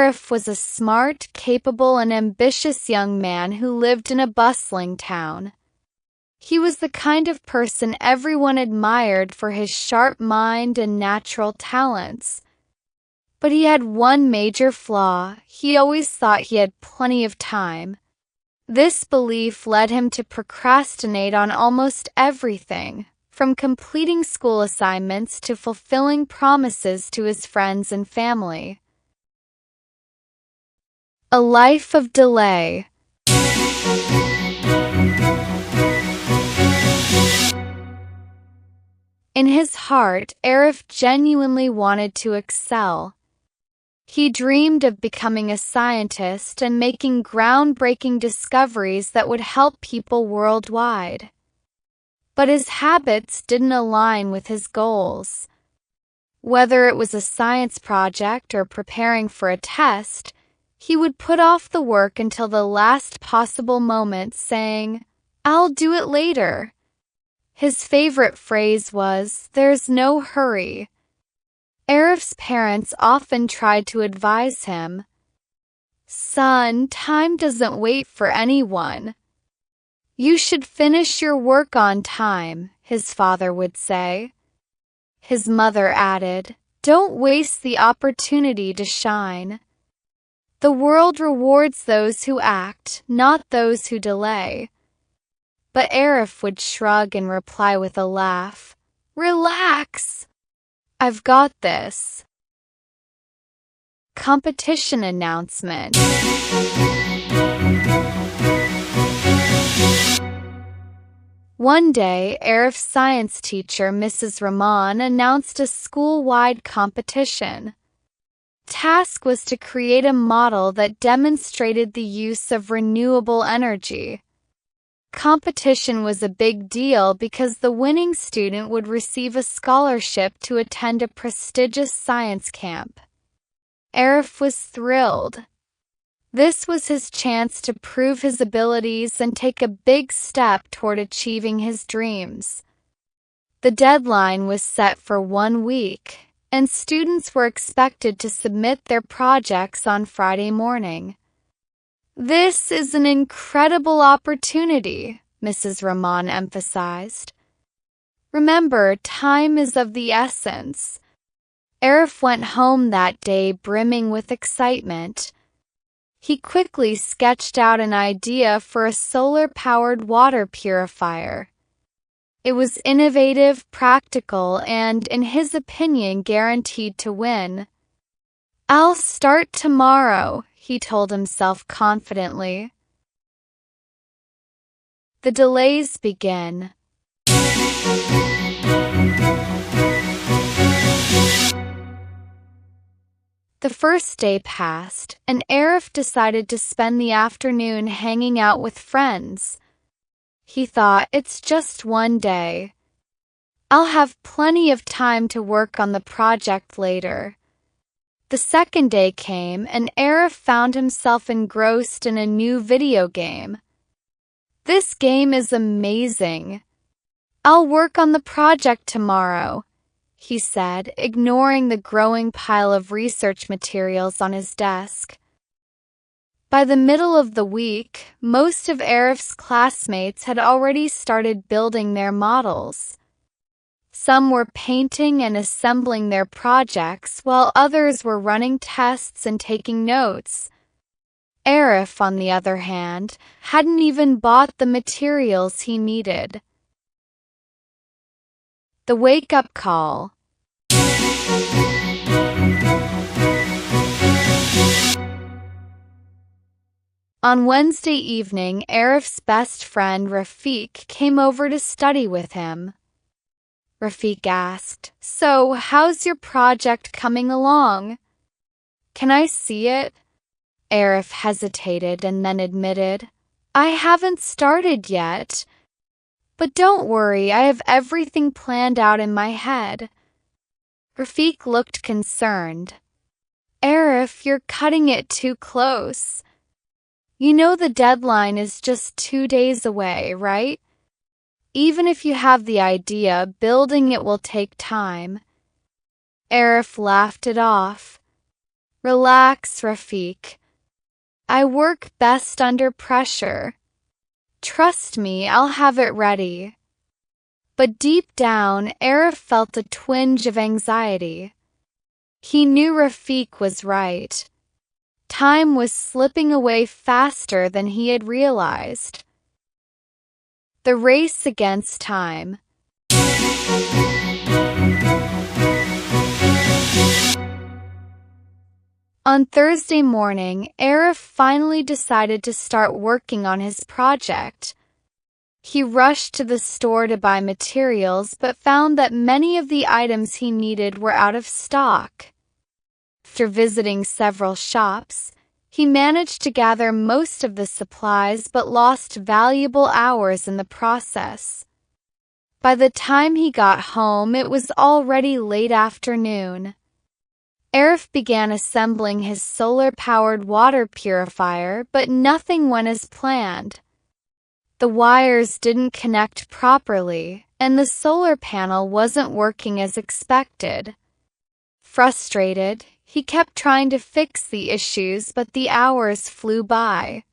Arif was a smart, capable, and ambitious young man who lived in a bustling town. He was the kind of person everyone admired for his sharp mind and natural talents. But he had one major flaw: he always thought he had plenty of time. This belief led him to procrastinate on almost everything, from completing school assignments to fulfilling promises to his friends and family. A life of delay. In his heart, Arif genuinely wanted to excel. He dreamed of becoming a scientist and making groundbreaking discoveries that would help people worldwide. But his habits didn't align with his goals. Whether it was a science project or preparing for a test, he would put off the work until the last possible moment, saying, "I'll do it later." His favorite phrase was, "There's no hurry." Arif's parents often tried to advise him, "Son, time doesn't wait for anyone. You should finish your work on time," his father would say. His mother added, "Don't waste the opportunity to shine. The world rewards those who act, not those who delay." But Arif would shrug and reply with a laugh, "Relax. I've got this." Competition announcement. One day, Arif's science teacher, Mrs. Rahman, announced a school-wide competition. The task was to create a model that demonstrated the use of renewable energy. Competition was a big deal because the winning student would receive a scholarship to attend a prestigious science camp. Arif was thrilled. This was his chance to prove his abilities and take a big step toward achieving his dreams. The deadline was set for 1 week, and students were expected to submit their projects on Friday morning. "This is an incredible opportunity," Mrs. Rahman emphasized. "Remember, time is of the essence." Arif went home that day brimming with excitement. He quickly sketched out an idea for a solar-powered water purifier. It was innovative, practical, and, in his opinion, guaranteed to win. "I'll start tomorrow," he told himself confidently. The delays begin. The first day passed, and Arif decided to spend the afternoon hanging out with friends. He thought, "It's just one day. I'll have plenty of time to work on the project later." The second day came, and Arif found himself engrossed in a new video game. "This game is amazing. I'll work on the project tomorrow," he said, ignoring the growing pile of research materials on his desk. By the middle of the week, most of Arif's classmates had already started building their models. Some were painting and assembling their projects, while others were running tests and taking notes. Arif, on the other hand, hadn't even bought the materials he needed. The wake-up call. On Wednesday evening, Arif's best friend Rafiq came over to study with him. Rafiq asked, "So, how's your project coming along?" "Can I see it?" Arif hesitated and then admitted, "I haven't started yet. But don't worry, I have everything planned out in my head." Rafiq looked concerned. "Arif, you're cutting it too close. You know the deadline is just 2 days away, right? Even if you have the idea, building it will take time." Arif laughed it off. Relax, Rafiq. I work best under pressure. Trust me, I'll have it ready. But deep down, Arif felt a twinge of anxiety. He knew Rafiq was right. Time was slipping away faster than he had realized. The race against time. On Thursday morning, Arif finally decided to start working on his project. He rushed to the store to buy materials but found that many of the items he needed were out of stock. After visiting several shops, he managed to gather most of the supplies but lost valuable hours in the process. By the time he got home, it was already late afternoon. Arif began assembling his solar-powered water purifier, but nothing went as planned. The wires didn't connect properly, and the solar panel wasn't working as expected. Frustrated, he kept trying to fix the issues, but the hours flew by.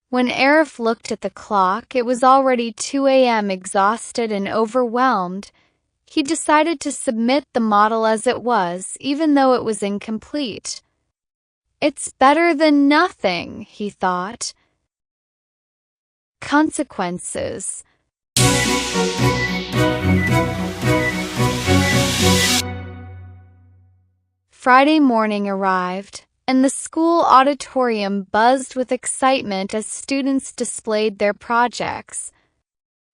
When Arif looked at the clock, it was already 2 a.m. Exhausted and overwhelmed, he decided to submit the model as it was, even though it was incomplete. It's better than nothing, he thought. Consequences. Friday morning arrived, and the school auditorium buzzed with excitement as students displayed their projects.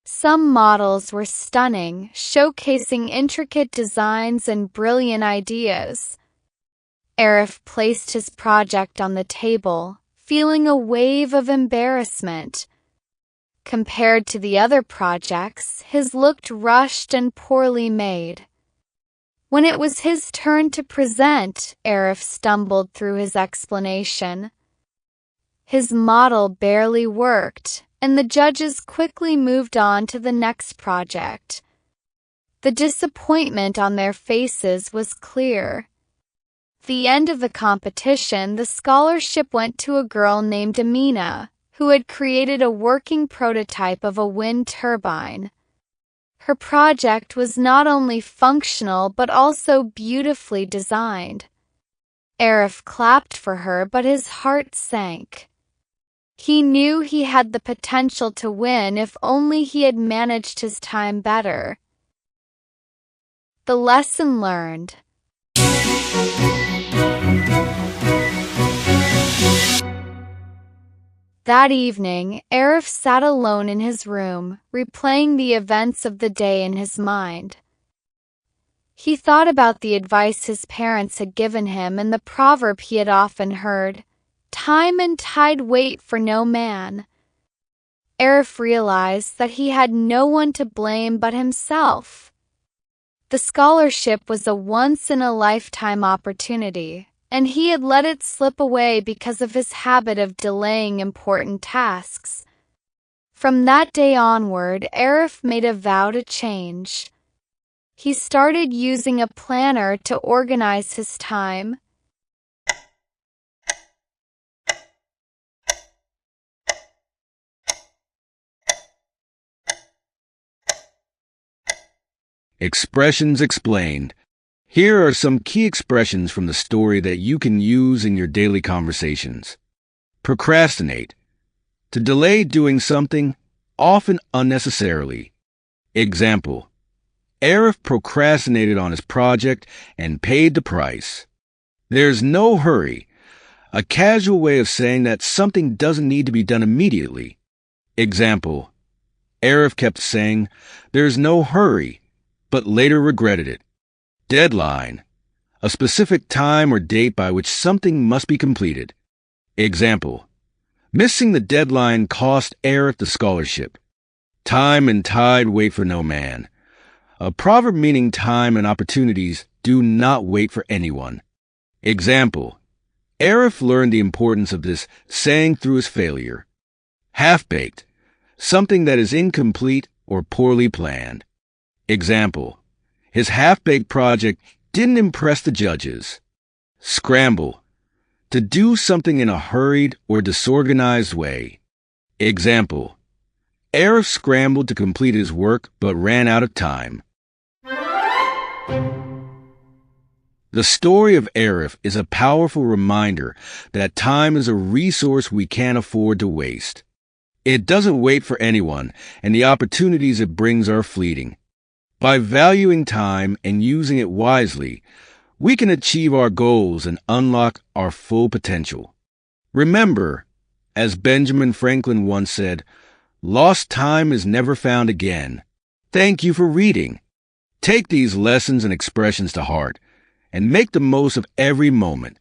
Some models were stunning, showcasing intricate designs and brilliant ideas. Arif placed his project on the table, feeling a wave of embarrassment. Compared to the other projects, his looked rushed and poorly made. When it was his turn to present, Arif stumbled through his explanation. His model barely worked, and the judges quickly moved on to the next project. The disappointment on their faces was clear. At the end of the competition, the scholarship went to a girl named Amina, who had created a working prototype of a wind turbine. Her project was not only functional but also beautifully designed. Arif clapped for her, but his heart sank. He knew he had the potential to win if only he had managed his time better. The lesson learned. That evening, Arif sat alone in his room, replaying the events of the day in his mind. He thought about the advice his parents had given him and the proverb he had often heard, "Time and tide wait for no man." Arif realized that he had no one to blame but himself. The scholarship was a once-in-a-lifetime opportunity, and he had let it slip away because of his habit of delaying important tasks. From that day onward, Arif made a vow to change. He started using a planner to organize his time. Expressions explained. Here are some key expressions from the story that you can use in your daily conversations. Procrastinate. To delay doing something, often unnecessarily. Example. Arif procrastinated on his project and paid the price. There's no hurry. A casual way of saying that something doesn't need to be done immediately. Example. Arif kept saying, "There's no hurry," but later regretted it. Deadline. A specific time or date by which something must be completed. Example. Missing the deadline cost Arif the scholarship. Time and tide wait for no man. A proverb meaning time and opportunities do not wait for anyone. Example. Arif learned the importance of this saying through his failure. Half-baked. Something that is incomplete or poorly planned. Example. His half-baked project didn't impress the judges. Scramble. To do something in a hurried or disorganized way. Example: Arif scrambled to complete his work but ran out of time. The story of Arif is a powerful reminder that time is a resource we can't afford to waste. It doesn't wait for anyone, and the opportunities it brings are fleeting. By valuing time and using it wisely, we can achieve our goals and unlock our full potential. Remember, as Benjamin Franklin once said, "Lost time is never found again." Thank you for reading. Take these lessons and expressions to heart and make the most of every moment.